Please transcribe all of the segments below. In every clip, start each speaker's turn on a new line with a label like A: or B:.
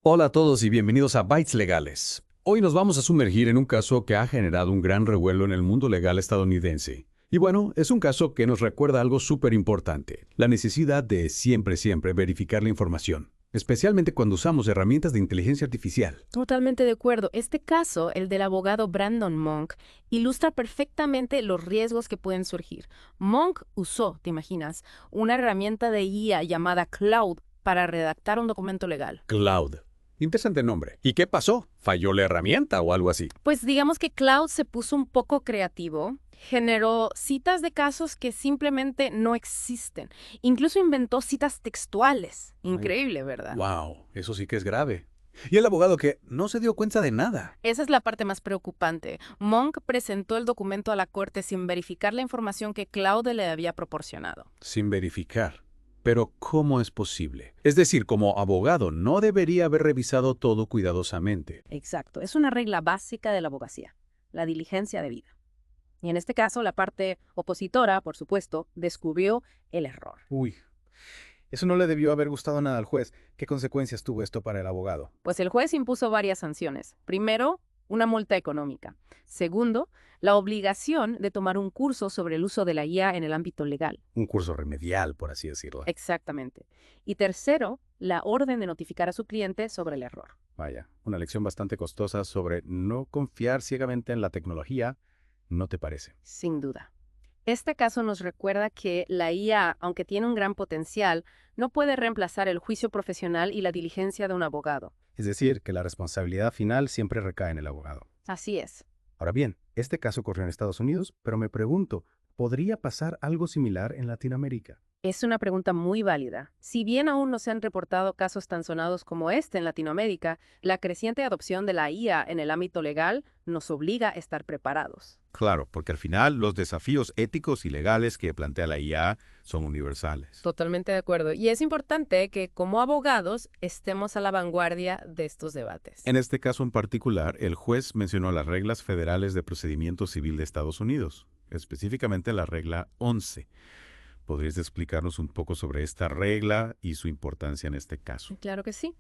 A: Hola a todos y bienvenidos a Bytes Legales. Hoy nos vamos a sumergir en un caso que ha generado un gran revuelo en el mundo legal estadounidense. Y bueno, es un caso que nos recuerda algo súper importante, la necesidad de siempre verificar la información, especialmente cuando usamos herramientas de inteligencia artificial.
B: Totalmente de acuerdo. Este caso, el del abogado Brandon Monk, ilustra perfectamente los riesgos que pueden surgir. Monk usó, ¿te imaginas?, una herramienta de IA llamada Cloud para redactar un documento legal.
A: Cloud. Interesante nombre. ¿Y qué pasó? ¿Falló la herramienta o algo así?
B: Pues digamos que Cloud se puso un poco creativo, generó citas de casos que simplemente no existen. Incluso inventó citas textuales.
A: Ay,
B: Increíble, ¿verdad?
A: wow, eso sí que es grave. Y el abogado que no se dio cuenta de nada,
B: Esa es la parte más preocupante. Monk presentó el documento a la corte sin verificar la información que Claude le había proporcionado.
A: sin verificar. Pero ¿cómo es posible? Es decir, como abogado, no debería haber revisado todo cuidadosamente.
B: Exacto, es una regla básica de la abogacía, la diligencia debida. Y en este caso, la parte opositora, por supuesto, descubrió el error.
C: Uy, eso no le debió haber gustado nada al juez. ¿Qué consecuencias tuvo esto para el abogado?
B: Pues el juez impuso varias sanciones. Primero, una multa económica. Segundo, la obligación de tomar un curso sobre el uso de la IA en el ámbito legal.
A: Un curso remedial, por así decirlo.
B: Exactamente. Y tercero, la orden de notificar a su cliente sobre el error.
C: Vaya, una lección bastante costosa sobre no confiar ciegamente en la tecnología, ¿no te parece?
B: Sin duda. Este caso nos recuerda que la IA, aunque tiene un gran potencial, no puede reemplazar el juicio profesional y la diligencia de un abogado.
C: Es decir, que la responsabilidad final siempre recae en el abogado.
B: Así es.
C: Ahora bien, este caso ocurrió en Estados Unidos, pero me pregunto, ¿podría pasar algo similar en Latinoamérica?
B: Es una pregunta muy válida. Si bien aún no se han reportado casos tan sonados como este en Latinoamérica, la creciente adopción de la IA en el ámbito legal nos obliga a estar preparados.
D: Claro, porque al final los desafíos éticos y legales que plantea la IA son universales.
B: Totalmente de acuerdo. Y es importante que como abogados estemos a la vanguardia de estos debates.
D: En este caso en particular, el juez mencionó las reglas federales de procedimiento civil de Estados Unidos, específicamente la regla 11. ¿Podrías explicarnos un poco sobre esta regla y su importancia en este caso?
B: Claro que sí.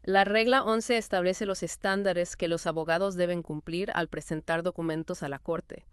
B: La regla 11 establece los estándares que los abogados deben cumplir al presentar documentos a la Corte.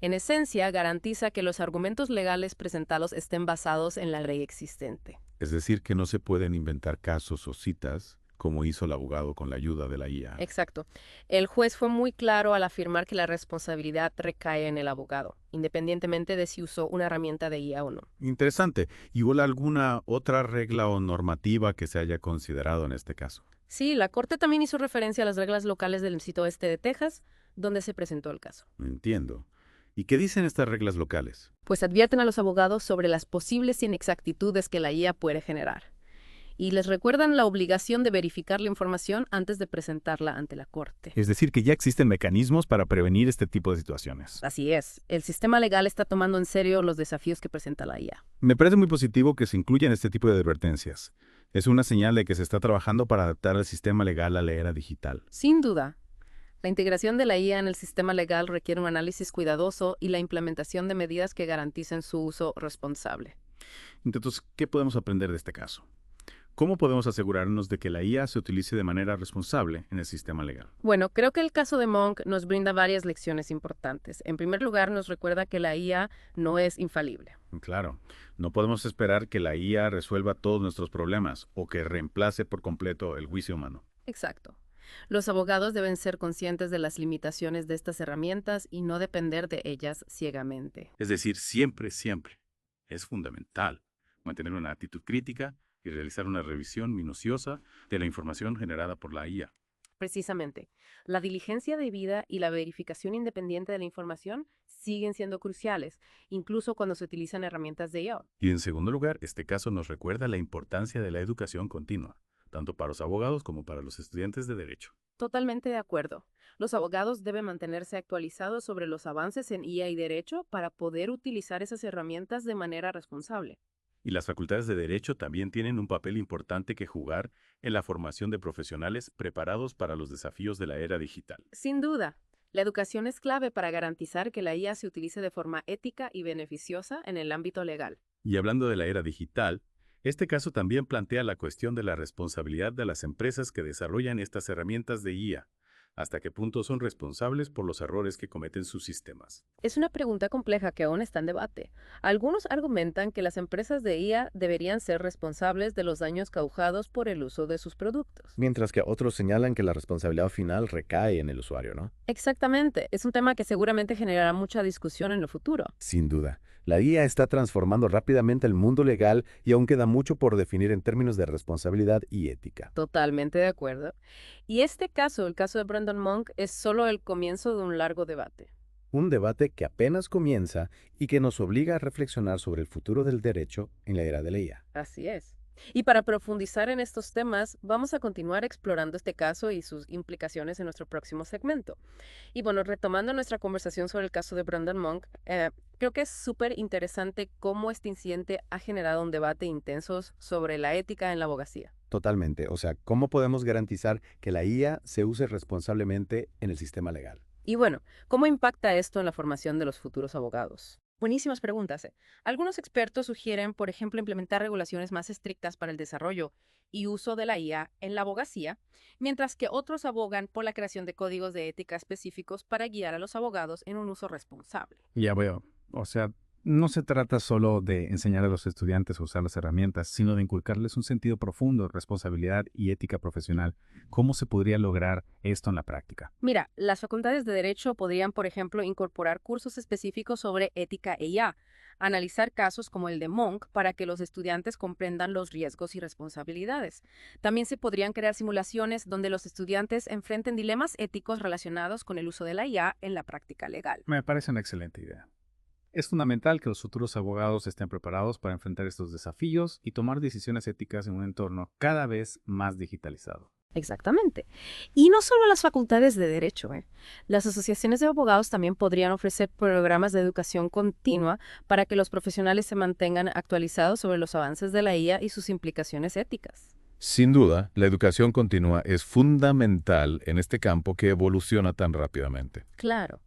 B: En esencia, garantiza que los argumentos legales presentados estén basados en la ley existente.
D: Es decir, que no se pueden inventar casos o citas como hizo el abogado con la ayuda de la IA.
B: Exacto. El juez fue muy claro al afirmar que la responsabilidad recae en el abogado, independientemente de si usó una herramienta de IA o no.
D: Interesante. ¿Y hubo alguna otra regla o normativa que se haya considerado en este caso?
B: Sí, la Corte también hizo referencia a las reglas locales del sitoeste de Texas, donde se presentó el caso.
D: Entiendo. ¿Y qué dicen estas reglas locales?
B: Pues advierten a los abogados sobre las posibles inexactitudes que la IA puede generar. Y les recuerdan la obligación de verificar la información antes de presentarla ante la Corte.
E: Es decir, que ya existen mecanismos para prevenir este tipo de situaciones.
B: Así es, el sistema legal está tomando en serio los desafíos que presenta la IA.
E: Me parece muy positivo que se incluyan este tipo de advertencias. Es una señal de que se está trabajando para adaptar el sistema legal a la era digital.
B: Sin duda, la integración de la IA en el sistema legal requiere un análisis cuidadoso y la implementación de medidas que garanticen su uso responsable.
E: Entonces, ¿qué podemos aprender de este caso? ¿Cómo podemos asegurarnos de que la IA se utilice de manera responsable en el sistema legal?
B: Bueno, creo que el caso de Monk nos brinda varias lecciones importantes. En primer lugar, nos recuerda que la IA no es infalible.
E: Claro, no podemos esperar que la IA resuelva todos nuestros problemas o que reemplace por completo el juicio humano.
B: Exacto. Los abogados deben ser conscientes de las limitaciones de estas herramientas y no depender de ellas ciegamente.
D: Es decir, siempre es fundamental mantener una actitud crítica y realizar una revisión minuciosa de la información generada por la IA.
B: Precisamente, la diligencia debida y la verificación independiente de la información siguen siendo cruciales, incluso cuando se utilizan herramientas de IA.
D: Y en segundo lugar, este caso nos recuerda la importancia de la educación continua, tanto para los abogados como para los estudiantes de derecho.
B: Totalmente de acuerdo. Los abogados deben mantenerse actualizados sobre los avances en IA y derecho para poder utilizar esas herramientas de manera responsable.
D: Y las facultades de derecho también tienen un papel importante que jugar en la formación de profesionales preparados para los desafíos de la era digital.
B: Sin duda, la educación es clave para garantizar que la IA se utilice de forma ética y beneficiosa en el ámbito legal.
D: Y hablando de la era digital,
E: Este caso también plantea la cuestión de la responsabilidad de las empresas que desarrollan estas herramientas de IA. ¿Hasta qué punto son responsables por los errores que cometen sus sistemas?
B: Es una pregunta compleja que aún está en debate. Algunos argumentan que las empresas de IA deberían ser responsables de los daños causados por el uso de sus productos.
C: Mientras que otros señalan que la responsabilidad final recae en el usuario, ¿no?
B: Exactamente, es un tema que seguramente generará mucha discusión en el futuro.
C: Sin duda. La IA está transformando rápidamente el mundo legal y aún queda mucho por definir en términos de responsabilidad y ética.
B: Totalmente de acuerdo. Y este caso, el caso de Brandon Monk, es solo el comienzo de un largo debate.
C: Un debate que apenas comienza y que nos obliga a reflexionar sobre el futuro del derecho en la era de la IA.
B: Así es. Y para profundizar en estos temas, vamos a continuar explorando este caso y sus implicaciones en nuestro próximo segmento. Y bueno, retomando nuestra conversación sobre el caso de Brandon Monk, creo que es súper interesante cómo este incidente ha generado un debate intenso sobre la ética en la abogacía.
C: Totalmente. O sea, ¿cómo podemos garantizar que la IA se use responsablemente en el sistema legal?
B: Y bueno, ¿cómo impacta esto en la formación de los futuros abogados? Buenísimas preguntas, ¿eh? Algunos expertos sugieren, por ejemplo, implementar regulaciones más estrictas para el desarrollo y uso de la IA en la abogacía, mientras que otros abogan por la creación de códigos de ética específicos para guiar a los abogados en un uso responsable.
F: Ya veo. O sea, no se trata solo de enseñar a los estudiantes a usar las herramientas, sino de inculcarles un sentido profundo de responsabilidad y ética profesional. ¿Cómo se podría lograr esto en la práctica?
B: Mira, las facultades de Derecho podrían, por ejemplo, incorporar cursos específicos sobre ética e IA, analizar casos como el de Monk para que los estudiantes comprendan los riesgos y responsabilidades. También se podrían crear simulaciones donde los estudiantes enfrenten dilemas éticos relacionados con el uso de la IA en la práctica legal.
F: Me parece una excelente idea. Es fundamental que los futuros abogados estén preparados para enfrentar estos desafíos y tomar decisiones éticas en un entorno cada vez más digitalizado.
B: Exactamente. Y no solo las facultades de Derecho, ¿eh? Las asociaciones de abogados también podrían ofrecer programas de educación continua para que los profesionales se mantengan actualizados sobre los avances de la IA y sus implicaciones éticas.
D: Sin duda, la educación continua es fundamental en este campo que evoluciona tan rápidamente.
B: Claro.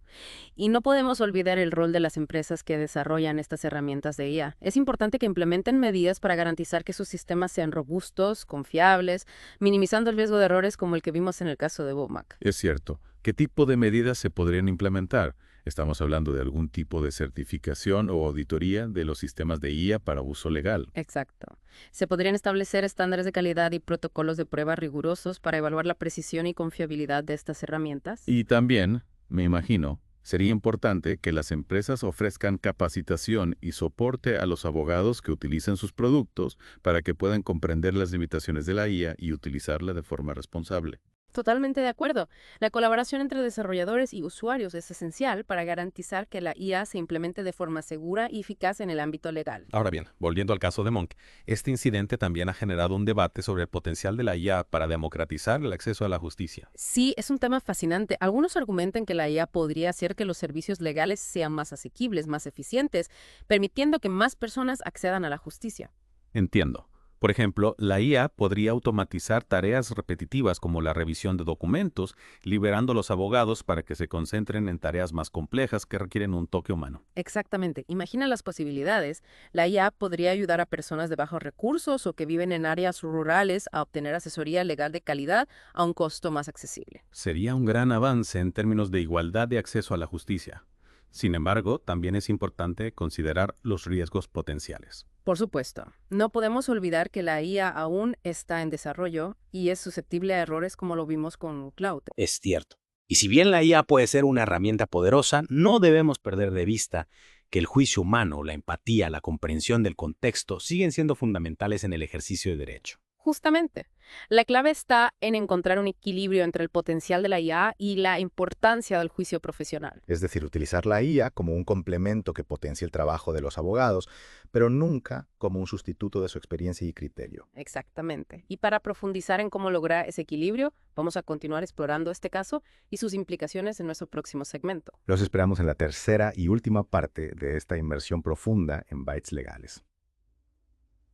B: Y no podemos olvidar el rol de las empresas que desarrollan estas herramientas de IA. Es importante que implementen medidas para garantizar que sus sistemas sean robustos, confiables, minimizando el riesgo de errores como el que vimos en el caso de Womack.
D: Es cierto. ¿Qué tipo de medidas se podrían implementar? Estamos hablando de algún tipo de certificación o auditoría de los sistemas de IA para uso legal.
B: Exacto. Se podrían establecer estándares de calidad y protocolos de prueba rigurosos para evaluar la precisión y confiabilidad de estas herramientas.
D: Y también, me imagino, sería importante que las empresas ofrezcan capacitación y soporte a los abogados que utilizan sus productos para que puedan comprender las limitaciones de la IA y utilizarla de forma responsable.
B: Totalmente de acuerdo. La colaboración entre desarrolladores y usuarios es esencial para garantizar que la IA se implemente de forma segura y eficaz en el ámbito legal.
G: Ahora bien, volviendo al caso de Monk, este incidente también ha generado un debate sobre el potencial de la IA para democratizar el acceso a la justicia.
B: Sí, es un tema fascinante. Algunos argumentan que la IA podría hacer que los servicios legales sean más asequibles, más eficientes, permitiendo que más personas accedan a la justicia.
G: Entiendo. Por ejemplo, la IA podría automatizar tareas repetitivas como la revisión de documentos, liberando a los abogados para que se concentren en tareas más complejas que requieren un toque humano.
B: Exactamente. Imagina las posibilidades. La IA podría ayudar a personas de bajos recursos o que viven en áreas rurales a obtener asesoría legal de calidad a un costo más accesible.
G: Sería un gran avance en términos de igualdad de acceso a la justicia. Sin embargo, también es importante considerar los riesgos potenciales.
B: Por supuesto, no podemos olvidar que la IA aún está en desarrollo y es susceptible a errores como lo vimos con Cloud.
H: Es cierto. Y si bien la IA puede ser una herramienta poderosa, no debemos perder de vista que el juicio humano, la empatía, la comprensión del contexto siguen siendo fundamentales en el ejercicio de derecho.
B: Justamente, la clave está en encontrar un equilibrio entre el potencial de la IA y la importancia del juicio profesional.
I: Es decir, utilizar la IA como un complemento que potencie el trabajo de los abogados, pero nunca como un sustituto de su experiencia y criterio.
B: Exactamente. Y para profundizar en cómo lograr ese equilibrio, vamos a continuar explorando este caso y sus implicaciones en nuestro próximo segmento.
C: Los esperamos en la tercera y última parte de esta inmersión profunda en bytes legales.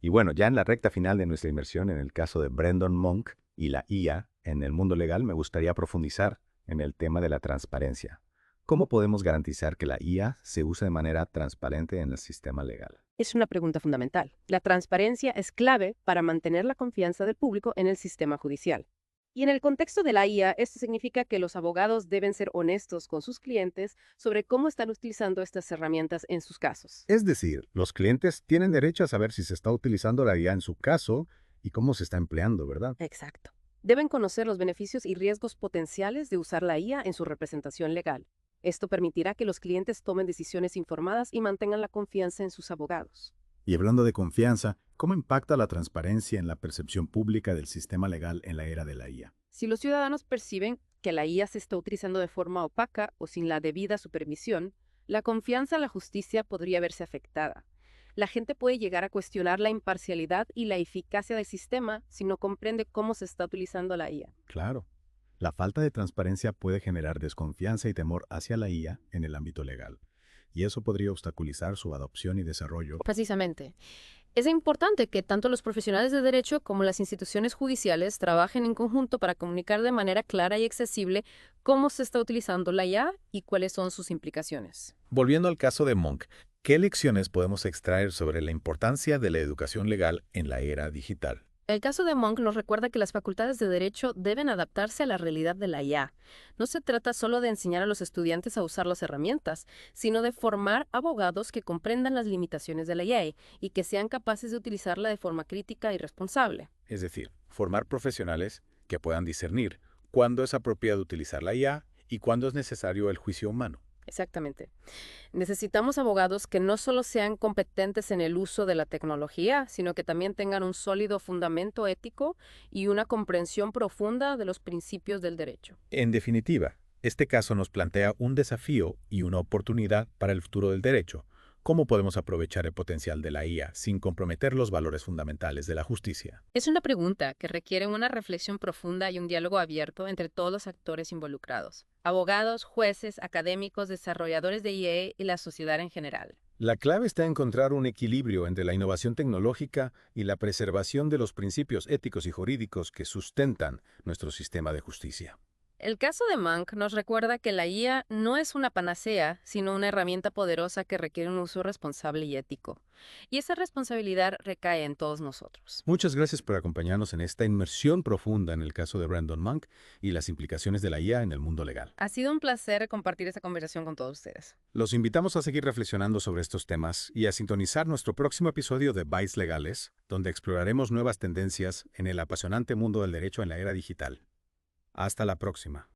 C: Y bueno, ya en la recta final de nuestra inmersión en el caso de Brandon Monk y la IA en el mundo legal, me gustaría profundizar en el tema de la transparencia. ¿Cómo podemos garantizar que la IA se use de manera transparente en el sistema legal?
B: Es una pregunta fundamental. La transparencia es clave para mantener la confianza del público en el sistema judicial. Y en el contexto de la IA, esto significa que los abogados deben ser honestos con sus clientes sobre cómo están utilizando estas herramientas en sus casos.
I: Es decir, los clientes tienen derecho a saber si se está utilizando la IA en su caso y cómo se está empleando, ¿verdad?
B: Exacto. Deben conocer los beneficios y riesgos potenciales de usar la IA en su representación legal. Esto permitirá que los clientes tomen decisiones informadas y mantengan la confianza en sus abogados.
E: Y hablando de confianza, ¿cómo impacta la transparencia en la percepción pública del sistema legal en la era de la IA?
B: Si los ciudadanos perciben que la IA se está utilizando de forma opaca o sin la debida supervisión, la confianza en la justicia podría verse afectada. La gente puede llegar a cuestionar la imparcialidad y la eficacia del sistema si no comprende cómo se está utilizando la IA.
E: Claro. La falta de transparencia puede generar desconfianza y temor hacia la IA en el ámbito legal, y eso podría obstaculizar su adopción y desarrollo.
B: Precisamente. Es importante que tanto los profesionales de derecho como las instituciones judiciales trabajen en conjunto para comunicar de manera clara y accesible cómo se está utilizando la IA y cuáles son sus implicaciones.
E: Volviendo al caso de Monk, ¿qué lecciones podemos extraer sobre la importancia de la educación legal en la era digital?
B: El caso de Monk nos recuerda que las facultades de derecho deben adaptarse a la realidad de la IA. No se trata solo de enseñar a los estudiantes a usar las herramientas, sino de formar abogados que comprendan las limitaciones de la IA y que sean capaces de utilizarla de forma crítica y responsable.
E: Es decir, formar profesionales que puedan discernir cuándo es apropiado utilizar la IA y cuándo es necesario el juicio humano.
B: Exactamente. Necesitamos abogados que no solo sean competentes en el uso de la tecnología, sino que también tengan un sólido fundamento ético y una comprensión profunda de los principios del derecho.
E: En definitiva, este caso nos plantea un desafío y una oportunidad para el futuro del derecho. ¿Cómo podemos aprovechar el potencial de la IA sin comprometer los valores fundamentales de la justicia?
B: Es una pregunta que requiere una reflexión profunda y un diálogo abierto entre todos los actores involucrados: abogados, jueces, académicos, desarrolladores de IA y la sociedad en general.
E: La clave está en encontrar un equilibrio entre la innovación tecnológica y la preservación de los principios éticos y jurídicos que sustentan nuestro sistema de justicia.
B: El caso de Monk nos recuerda que la IA no es una panacea, sino una herramienta poderosa que requiere un uso responsable y ético. Y esa responsabilidad recae en todos nosotros.
E: Muchas gracias por acompañarnos en esta inmersión profunda en el caso de Brandon Monk y las implicaciones de la IA en el mundo legal.
B: Ha sido un placer compartir esta conversación con todos ustedes.
E: Los invitamos a seguir reflexionando sobre estos temas y a sintonizar nuestro próximo episodio de Bytes Legales, donde exploraremos nuevas tendencias en el apasionante mundo del derecho en la era digital. Hasta la próxima.